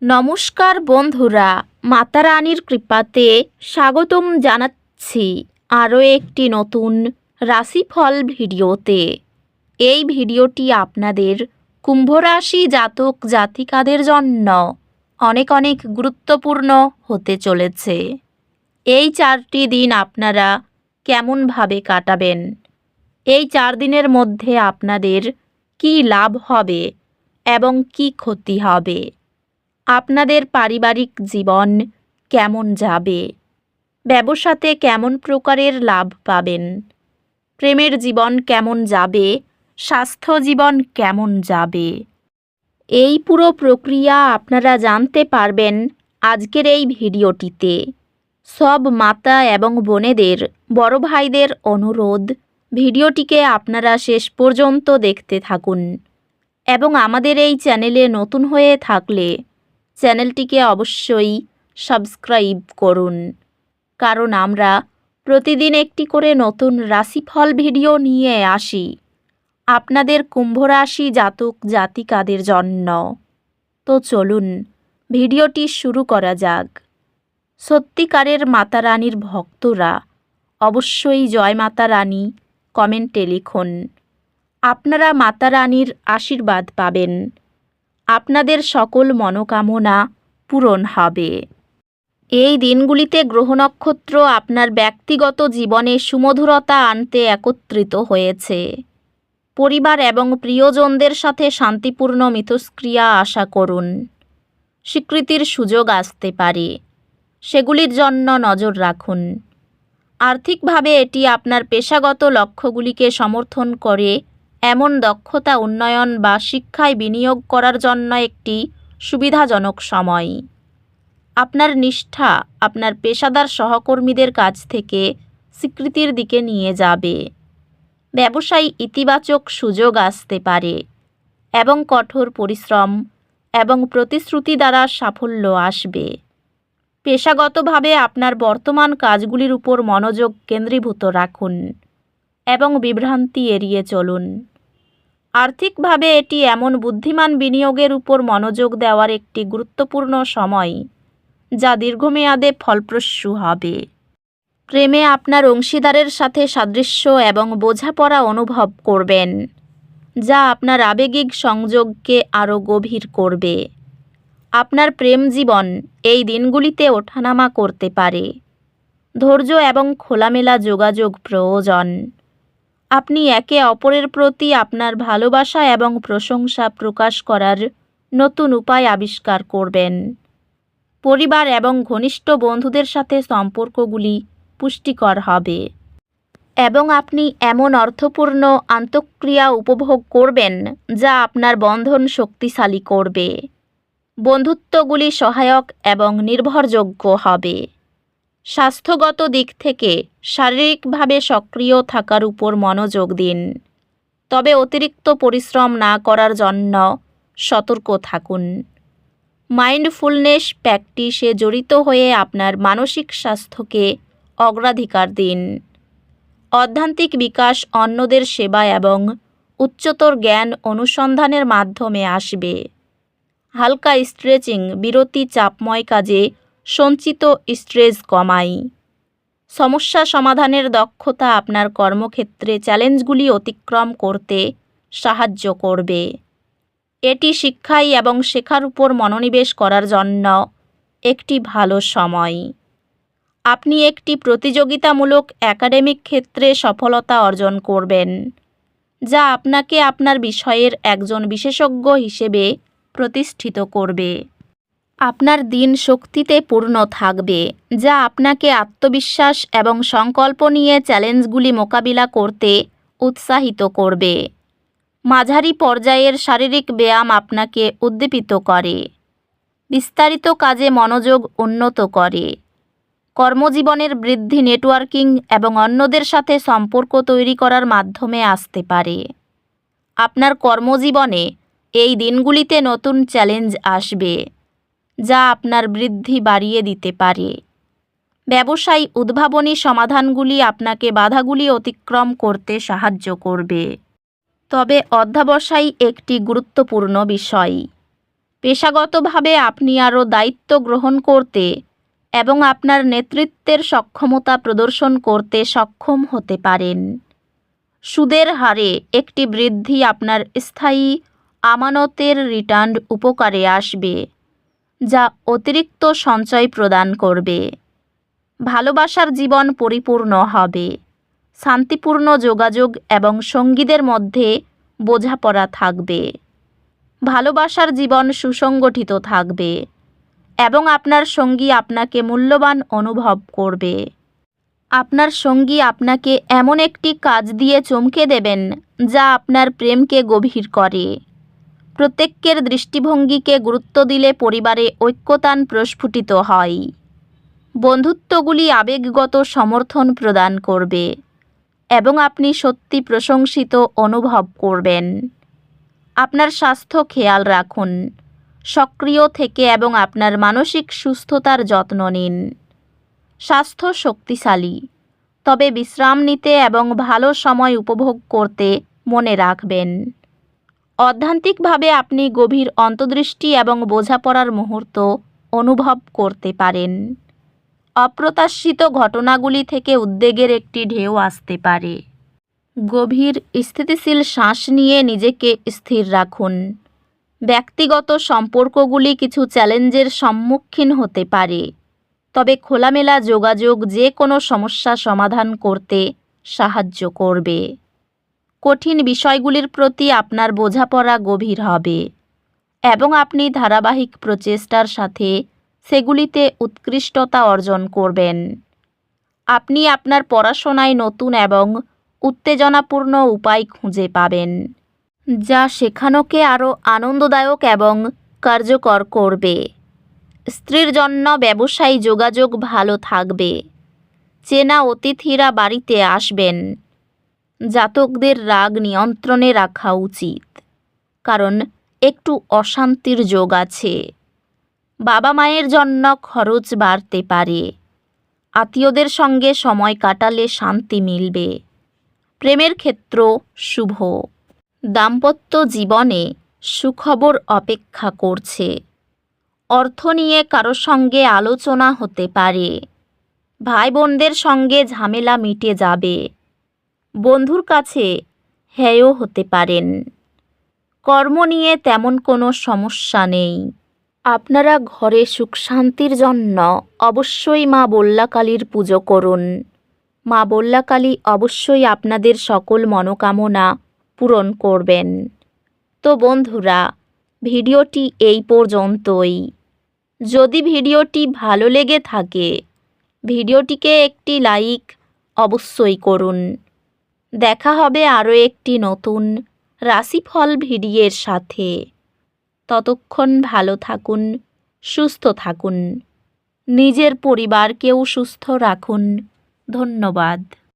নমস্কার বন্ধুরা, মাতা রানীর কৃপাতে স্বাগতম জানাচ্ছি আরও একটি নতুন রাশিফল ভিডিওতে। এই ভিডিওটি আপনাদের কুম্ভ রাশি জাতক জাতিকাদের জন্য অনেক অনেক গুরুত্বপূর্ণ হতে চলেছে। এই 4টি দিন আপনারা কেমনভাবে কাটাবেন, এই 4 দিনের মধ্যে আপনাদের কী লাভ হবে এবং কী ক্ষতি হবে, আপনাদের পারিবারিক জীবন কেমন যাবে, ব্যবসাতে কেমন প্রকারের লাভ পাবেন, প্রেমের জীবন কেমন যাবে, স্বাস্থ্য জীবন কেমন যাবে, এই পুরো প্রক্রিয়া আপনারা জানতে পারবেন আজকের এই ভিডিওটিতে। সব মাতা এবং বোনেদের, বড় ভাইদের অনুরোধ, ভিডিওটিকে আপনারা শেষ পর্যন্ত দেখতে থাকুন এবং আমাদের এই চ্যানেলে নতুন হয়ে থাকলে চ্যানেলটিকে অবশ্যই সাবস্ক্রাইব করুন, কারণ আমরা প্রতিদিন একটি করে নতুন রাশিফল ভিডিও নিয়ে আসি আপনাদের কুম্ভ রাশি জাতক জাতিকাদের জন্য। তো চলুন ভিডিওটি শুরু করা যাক। সত্যিকারের মাতা রানীর ভক্তরা অবশ্যই জয় মাতা রানী কমেন্টে লিখুন। আপনারা মাতা রানীর আশীর্বাদ পাবেন, আপনাদের সকল মনোকামনা পূরণ হবে। এই দিনগুলিতে গ্রহ নক্ষত্র আপনার ব্যক্তিগত জীবনে সুমধুরতা আনতে একত্রিত হয়েছে। পরিবার এবং প্রিয়জনদের সাথে শান্তিপূর্ণ মিথস্ক্রিয়া আশা করুন। স্বীকৃতির সুযোগ আসতে পারে, সেগুলির জন্য নজর রাখুন। আর্থিকভাবে এটি আপনার পেশাগত লক্ষ্যগুলিকে সমর্থন করে এমন দক্ষতা উন্নয়ন বা শিক্ষায় বিনিয়োগ করার জন্য একটি সুবিধাজনক সময়। আপনার নিষ্ঠা আপনার পেশাদার সহকর্মীদের কাছ থেকে স্বীকৃতির দিকে নিয়ে যাবে। ব্যবসায় ইতিবাচক সুযোগ আসতে পারে এবং কঠোর পরিশ্রম এবং প্রতিশ্রুতি দ্বারা সাফল্য আসবে। পেশাগতভাবে আপনার বর্তমান কাজগুলির উপর মনোযোগ কেন্দ্রীভূত রাখুন এবং বিভ্রান্তি এড়িয়ে চলুন। আর্থিকভাবে এটি এমন বুদ্ধিমান বিনিয়োগের উপর মনোযোগ দেওয়ার একটি গুরুত্বপূর্ণ সময় যা দীর্ঘমেয়াদে ফলপ্রসূ হবে। প্রেমে আপনার অংশীদারের সাথে সাদৃশ্য এবং বোঝাপড়া অনুভব করবেন, যা আপনার আবেগিক সংযোগকে আরও গভীর করবে। আপনার প্রেম জীবন এই দিনগুলিতে ওঠানামা করতে পারে। ধৈর্য এবং খোলামেলা যোগাযোগ প্রয়োজন। আপনি একে অপরের প্রতি আপনার ভালোবাসা এবং প্রশংসা প্রকাশ করার নতুন উপায় আবিষ্কার করবেন। পরিবার এবং ঘনিষ্ঠ বন্ধুদের সাথে সম্পর্কগুলি পুষ্টিকর হবে এবং আপনি এমন অর্থপূর্ণ আন্তঃক্রিয়া উপভোগ করবেন যা আপনার বন্ধন শক্তিশালী করবে। বন্ধুত্বগুলি সহায়ক এবং নির্ভরযোগ্য হবে। স্বাস্থ্যগত দিক থেকে শারীরিকভাবে সক্রিয় থাকার উপর মনোযোগ দিন, তবে অতিরিক্ত পরিশ্রম না করার জন্য সতর্ক থাকুন। মাইন্ডফুলনেস প্র্যাকটিসে জড়িত হয়ে আপনার মানসিক স্বাস্থ্যকে অগ্রাধিকার দিন। অধ্যাত্মিক বিকাশ অন্যদের সেবা এবং উচ্চতর জ্ঞান অনুসন্ধানের মাধ্যমে আসবে। হালকা স্ট্রেচিং বিরতি চাপময় কাজে সঞ্চিত স্ট্রেস কমায়। সমস্যা সমাধানের দক্ষতা আপনার কর্মক্ষেত্রে চ্যালেঞ্জগুলি অতিক্রম করতে সাহায্য করবে। এটি শিক্ষায় এবং শেখার উপর মনোনিবেশ করার জন্য একটি ভালো সময়। আপনি একটি প্রতিযোগিতামূলক একাডেমিক ক্ষেত্রে সফলতা অর্জন করবেন, যা আপনাকে আপনার বিষয়ের একজন বিশেষজ্ঞ হিসেবে প্রতিষ্ঠিত করবে। আপনার দিন শক্তিতে পূর্ণ থাকবে, যা আপনাকে আত্মবিশ্বাস এবং সংকল্প নিয়ে চ্যালেঞ্জগুলি মোকাবিলা করতে উৎসাহিত করবে। মাঝারি পর্যায়ের শারীরিক ব্যায়াম আপনাকে উদ্দীপিত করে, বিস্তারিত কাজে মনোযোগ উন্নত করে। কর্মজীবনের বৃদ্ধি নেটওয়ার্কিং এবং অন্যদের সাথে সম্পর্ক তৈরি করার মাধ্যমে আসতে পারে। আপনার কর্মজীবনে এই দিনগুলিতে নতুন চ্যালেঞ্জ আসবে, যা আপনার বৃদ্ধি বাড়িয়ে দিতে পারে। ব্যবসায়ী উদ্ভাবনী সমাধানগুলি আপনাকে বাধাগুলি অতিক্রম করতে সাহায্য করবে। তবে অধ্যবসায় একটি গুরুত্বপূর্ণ বিষয়। পেশাগতভাবে আপনি আরও দায়িত্ব গ্রহণ করতে এবং আপনার নেতৃত্বের সক্ষমতা প্রদর্শন করতে সক্ষম হতে পারেন। সুদের হারে একটি বৃদ্ধি আপনার স্থায়ী আমানতের রিটার্ন উপকারে আসবে, যা অতিরিক্ত সঞ্চয় প্রদান করবে। ভালোবাসার জীবন পরিপূর্ণ হবে। শান্তিপূর্ণ যোগাযোগ এবং সঙ্গীদের মধ্যে বোঝাপড়া থাকবে। ভালোবাসার জীবন সুসংগঠিত থাকবে এবং আপনার সঙ্গী আপনাকে মূল্যবান অনুভব করবে। আপনার সঙ্গী আপনাকে এমন একটি কাজ দিয়ে চমকে দেবেন যা আপনার প্রেমকে গভীর করে। প্রত্যেকের দৃষ্টিভঙ্গিকে গুরুত্ব দিলে পরিবারে ঐক্যতান প্রস্ফুটিত হয়। বন্ধুত্বগুলি আবেগগত সমর্থন প্রদান করবে এবং আপনি সত্যি প্রশংসিত অনুভব করবেন। আপনার স্বাস্থ্য খেয়াল রাখুন, সক্রিয় থেকে এবং আপনার মানসিক সুস্থতার যত্ন নিন। স্বাস্থ্য শক্তিশালী, তবে বিশ্রাম নিতে এবং ভালো সময় উপভোগ করতে মনে রাখবেন। অধ্যাত্মিকভাবে আপনি গভীর অন্তর্দৃষ্টি এবং বোঝাপড়ার মুহূর্ত অনুভব করতে পারেন। অপ্রত্যাশিত ঘটনাগুলি থেকে উদ্বেগের একটি ঢেউ আসতে পারে। গভীর স্থিতিশীল শ্বাস নিয়ে নিজেকে স্থির রাখুন। ব্যক্তিগত সম্পর্কগুলি কিছু চ্যালেঞ্জের সম্মুখীন হতে পারে, তবে খোলামেলা যোগাযোগ যে কোনো সমস্যা সমাধান করতে সাহায্য করবে। কঠিন বিষয়গুলির প্রতি আপনার বোঝাপড়া গভীর হবে এবং আপনি ধারাবাহিক প্রচেষ্টার সাথে সেগুলিতে উৎকৃষ্টতা অর্জন করবেন। আপনি আপনার পড়াশোনায় নতুন এবং উত্তেজনাপূর্ণ উপায় খুঁজে পাবেন, যা শেখানোকে আরও আনন্দদায়ক এবং কার্যকর করবে। স্ত্রীর জন্য ব্যবসায়ী যোগাযোগ ভালো থাকবে। চেনা অতিথিরা বাড়িতে আসবেন। জাতকদের রাগ নিয়ন্ত্রণে রাখা উচিত, কারণ একটু অশান্তির যোগ আছে। বাবা মায়ের জন্য খরচ বাড়তে পারে। আত্মীয়দের সঙ্গে সময় কাটালে শান্তি মিলবে। প্রেমের ক্ষেত্র শুভ। দাম্পত্য জীবনে সুখবর অপেক্ষা করছে। অর্থ নিয়ে কারো সঙ্গে আলোচনা হতে পারে। ভাই বোনদের সঙ্গে ঝামেলা মিটে যাবে। বন্ধুর কাছে হেয় হতে পারেন। কর্ম নিয়ে তেমন কোনো সমস্যা নেই। আপনারা ঘরে সুখ শান্তির জন্য অবশ্যই মা বল্লাকালীর পুজো করুন। মা বল্লাকালী অবশ্যই আপনাদের সকল মনোকামনা পূরণ করবেন। তো বন্ধুরা, ভিডিওটি এই পর্যন্তই। যদি ভিডিওটি ভালো লেগে থাকে, ভিডিওটিকে একটি লাইক অবশ্যই করুন। দেখা হবে আরও একটি নতুন রাশিফল ভিডিওর সাথে। ততক্ষণ ভালো থাকুন, সুস্থ থাকুন, নিজের পরিবারকেও সুস্থ রাখুন। ধন্যবাদ।